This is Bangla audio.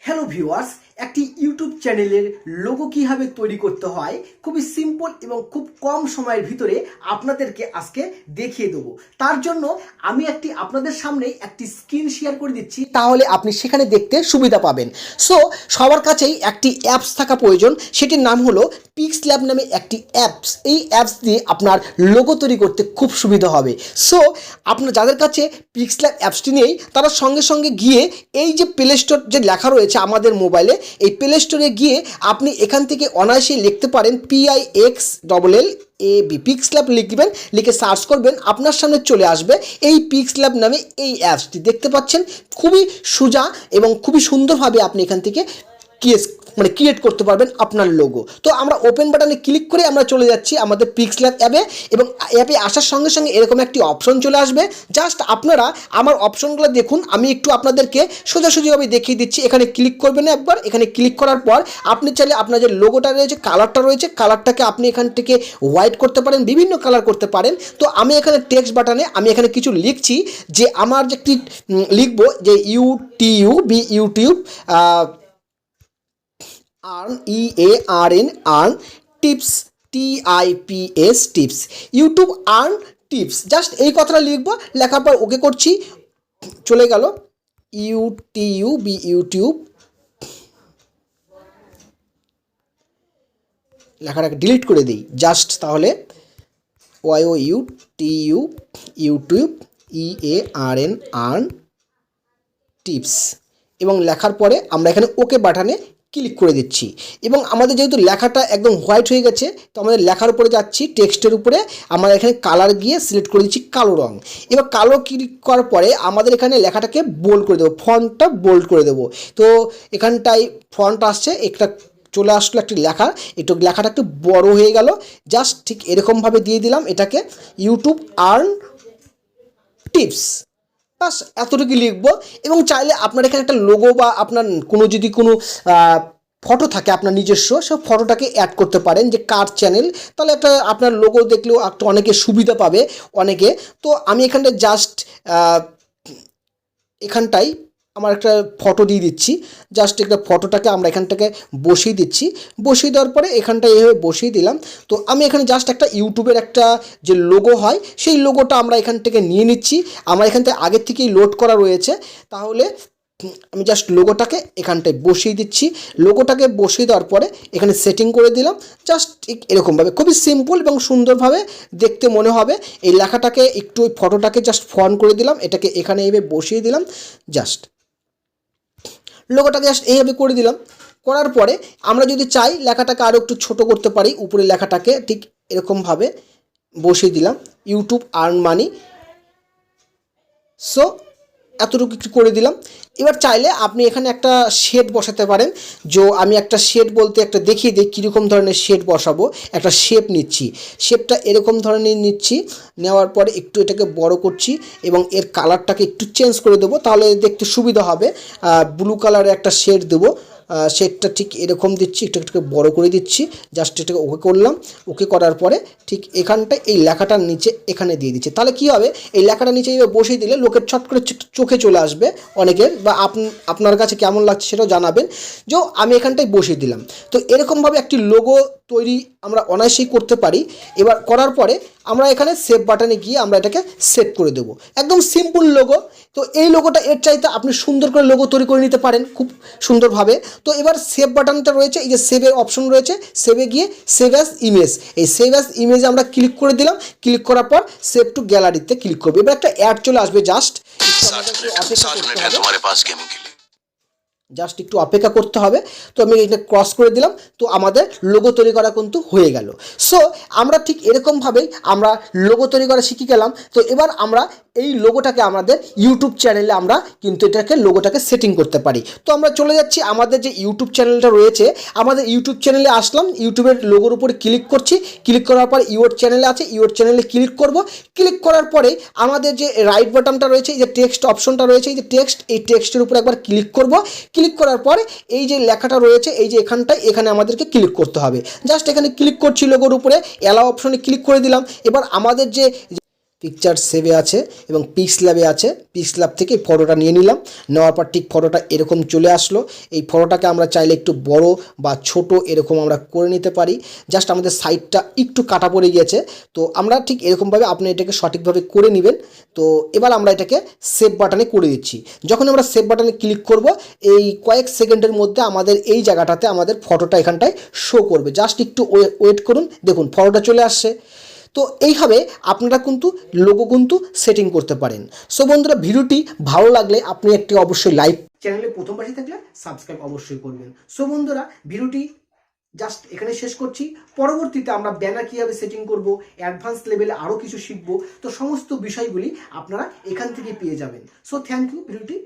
হ্যালো ভিউয়ার্স, একটি ইউটিউব চ্যানেলের লোগো কিভাবে তৈরি করতে হয় খুবই সিম্পল এবং খুব কম সময়ের ভিতরে আপনাদেরকে আজকে দেখিয়ে দেবো। তার জন্য আমি আপনাদের সামনে একটি স্ক্রিন শেয়ার করে দিচ্ছি, তাহলে আপনি সেখানে দেখতে সুবিধা পাবেন। সো সবার কাছেই একটি অ্যাপস থাকা প্রয়োজন, সেটির নাম হলো পিক্সল্যাব নামে একটি অ্যাপস। এই অ্যাপস দিয়ে আপনার লোগো তৈরি করতে খুব সুবিধা হবে। সো আপনার যাদের কাছে পিক্সল্যাব অ্যাপসটি নেই তারা সঙ্গে সঙ্গে গিয়ে এই যে প্লে স্টোর যে লেখা রয়েছে আমাদের মোবাইলে, এই প্লে স্টোরে গিয়ে আপনি এখান থেকে অনায়াসেই লিখতে পারেন PIXLLAB পিক্সল্যাব লিখবেন, লিখে সার্চ করবেন, আপনার সামনে চলে আসবে এই পিক্সল্যাব নামে এই অ্যাপসটি। দেখতে পাচ্ছেন খুবই সোজা এবং খুবই সুন্দরভাবে আপনি এখান থেকে ক্রিয়েট করতে পারবেন আপনার লোগো। তো আমরা ওপেন বাটনে ক্লিক করে আমরা চলে যাচ্ছি আমাদের পিক্সল্যাব অ্যাপে, এবং অ্যাপে আসার সঙ্গে সঙ্গে এরকম একটি অপশন চলে আসবে। জাস্ট আপনারা আমার অপশনগুলো দেখুন, আমি একটু আপনাদেরকে সোজাসুজিভাবে দেখিয়ে দিচ্ছি। এখানে ক্লিক করবেন একবার, এখানে ক্লিক করার পর আপনি চাইলে আপনার যে লোগোটা রয়েছে, কালারটা রয়েছে, কালারটাকে আপনি এখান থেকে হোয়াইট করতে পারেন, বিভিন্ন কালার করতে পারেন। তো আমি এখানে টেক্সট বাটনে আমি এখানে কিছু লিখছি, যে আমার যে একটি লিখবো যে YouTube earn EARN earn tips TIPS tips, YouTube earn tips, just এই কথাটা লিখবো। লেখার পর ওকে করছি, চলে গেল ইউটিউব লেখাটাকে ডিলিট করে দিই জাস্ট, তাহলে ইউটিউব EARN আর্ন টিপস, এবং লেখার পরে আমরা এখানে ওকে বাটনে ক্লিক করে দিচ্ছি। এবং আমাদের যেহেতু লেখাটা একদম হোয়াইট হয়ে গেছে, তো আমাদের লেখার উপরে যাচ্ছি, টেক্সটের উপরে আমরা এখানে কালার গিয়ে সিলেক্ট করে দিচ্ছি কালো রং। এবার কালো ক্লিক করার পরে আমাদের এখানে লেখাটাকে বোল্ড করে দেবো, ফন্টটা বোল্ড করে দেবো। তো এখানটায় ফন্ট আসছে, একটা চলে আসলো একটি লেখা, একটু লেখাটা একটু বড় হয়ে গেল, জাস্ট ঠিক এরকমভাবে দিয়ে দিলাম এটাকে ইউটিউব আর্ন টিপস, বাস এতটুকু লিখবো। এবং চাইলে আপনার এখানে একটা লোগো বা আপনার যদি কোনো ফটো থাকে আপনার নিজস্ব, সব ফটোটাকে অ্যাড করতে পারেন, যে কার চ্যানেল, তাহলে একটা আপনার লোগো দেখলেও একটা অনেকে সুবিধা পাবে অনেকে। তো আমি এখানটা জাস্ট এখানটাই আমার একটা ফটো দিয়ে দিচ্ছি, জাস্ট একটা ফটোটাকে আমরা এখানটাকে বসিয়ে দিচ্ছি। বসিয়ে দেওয়ার পরে এখানটা এইভাবে বসিয়ে দিলাম। তো আমি এখানে জাস্ট একটা ইউটিউবের একটা যে লোগো হয় সেই লোগোটা আমরা এখান থেকে নিয়ে নিচ্ছি, আমার এখান থেকে আগের থেকেই লোড করা রয়েছে। তাহলে আমি জাস্ট লোগোটাকে এখানটায় বসিয়ে দিচ্ছি। লোগোটাকে বসিয়ে দেওয়ার পরে এখানে সেটিং করে দিলাম, জাস্ট ঠিক এরকমভাবে খুবই সিম্পল এবং সুন্দরভাবে দেখতে মনে হবে। এই লেখাটাকে একটু ওই ফটোটাকে জাস্ট ফন্ট করে দিলাম, এটাকে এখানে এইভাবে বসিয়ে দিলাম, জাস্ট লোগোটাকে জাস্ট এইভাবে করে দিলাম। করার পরে আমরা যদি চাই লেখাটাকে আরও একটু ছোট করতে পারি, উপরে লেখাটাকে ঠিক এরকমভাবে বসিয়ে দিলাম ইউটিউব আর্ন মানি। সো এতটুকু একটু করে দিলাম। এবার চাইলে আপনি এখানে একটা শেড বসাতে পারেন। আমি একটা শেড বলতে একটা দেখিয়ে দিই কীরকম ধরনের শেড বসাবো। একটা শেপ নিচ্ছি, শেপটা এরকম ধরনের নিচ্ছি, নেওয়ার পরে একটু এটাকে বড় করছি এবং এর কালারটাকে একটু চেঞ্জ করে দেবো, তাহলে দেখতে সুবিধা হবে। ব্লু কালারের একটা শেড দেবো, শেডটা ঠিক এরকম দিচ্ছি, একটু বড় করে দিচ্ছি, জাস্ট এটাকে ওকে করলাম। ওকে করার পরে ঠিক এখানটায় এই লেখাটার নিচে এখানে দিয়ে দিচ্ছি। তাহলে কী হবে, এই লেখাটার নিচে বসিয়ে দিলে লোকের ছট করে চোখে চলে আসবে অনেকের, বা আপনার কাছে কেমন লাগছে সেটাও জানাবেন। আমি এখানটায় বসিয়ে দিলাম। তো এরকমভাবে একটি লোগো তৈরি আমরা অনায়াসেই করতে পারি। এবার করার পরে আমরা এখানে সেভ বাটনে গিয়ে আমরা এটাকে সেভ করে দেবো, একদম সিম্পল লোগো। তো এই লোগোটা এর চাইতে আপনি সুন্দর করে লোগো তৈরি করে নিতে পারেন খুব সুন্দরভাবে। তো এবার সেভ বাটনটা রয়েছে, এই যে সেভের অপশন রয়েছে, সেভে গিয়ে সেভ অ্যাজ ইমেজ, এই সেভ অ্যাজ ইমেজে আমরা ক্লিক করে দিলাম। ক্লিক করার পর সেভ টু গ্যালারিতে ক্লিক করবো। এবার একটা অ্যাড চলে আসবে, জাস্ট একটু অপেক্ষা করতে হবে। তো আমি এটা ক্রস করে দিলাম। তো আমাদের লোগো তৈরি করা কিন্তু হয়ে গেল। সো আমরা ঠিক এরকমভাবেই আমরা লোগো তৈরি করা শিখে গেলাম। তো এবার আমরা এই লোগোটাকে আমাদের ইউটিউব চ্যানেলে আমরা কিন্তু লোগোটাকে সেটিং করতে পারি। তো আমরা চলে যাচ্ছি আমাদের যে ইউটিউব চ্যানেলটা রয়েছে, আমাদের ইউটিউব চ্যানেলে আসলাম, ইউটিউবের লোগোর উপরে ক্লিক করছি। ক্লিক করার পর ইউর চ্যানেলে আছে, ইউর চ্যানেলে ক্লিক করব। ক্লিক করার পরে আমাদের যে রাইট বাটনটা রয়েছে, এই যে টেক্সট অপশনটা রয়েছে, এই যে টেক্সট, এই টেক্সটের উপরে একবার ক্লিক করব। ক্লিক করার পরে এই যে লেখাটা রয়েছে, এই যে এখানে আমাদেরকে ক্লিক করতে হবে। জাস্ট এখানে ক্লিক করছি লোগোর উপরে, অ্যালাউ অপশনে ক্লিক করে দিলাম। এবার আমাদের যে পিকচার সেভে আছে এবং পিক্স ল্যাবে আছে। পিক্স ল্যাব থেকে এই ফটোটা নিয়ে নিলাম, নেওয়ার পর ঠিক ফটোটা এরকম চলে আসলো। এই ফটোটাকে আমরা চাইলে একটু বড় বা ছোট এরকম আমরা করে নিতে পারি। জাস্ট আমাদের সাইডটা একটু কাটা পড়ে গিয়েছে, তো আমরা ঠিক এরকমভাবে আপনি এটাকে সঠিকভাবে করে নেবেন। তো এবার আমরা এটাকে সেভ বাটনে করে দিচ্ছি। যখন আমরা সেভ বাটনে ক্লিক করব, এই কয়েক সেকেন্ডের মধ্যে আমাদের এই জায়গাটাতে আমাদের ফটোটা এখানটায় শো করবে। জাস্ট একটু ওয়েট করুন, দেখুন ফটোটা চলে আসছে। তো এইভাবে আপনারা কিন্তু লোগো কিন্তু সেটিং করতে পারেন। সো বন্ধুরা, ভিডিওটি ভালো লাগলে আপনি একটি অবশ্যই লাইক, চ্যানেলে প্রথমবার থাকলে সাবস্ক্রাইব অবশ্যই করবেন। সো বন্ধুরা, ভিডিওটি জাস্ট এখানে শেষ করছি। পরবর্তীতে আমরা ব্যানার কীভাবে সেটিং করব, অ্যাডভান্স লেভেলে আরও কিছু শিখব, তো সমস্ত বিষয়গুলি আপনারা এখান থেকে পেয়ে যাবেন। সো থ্যাংক ইউ ভিডিওটি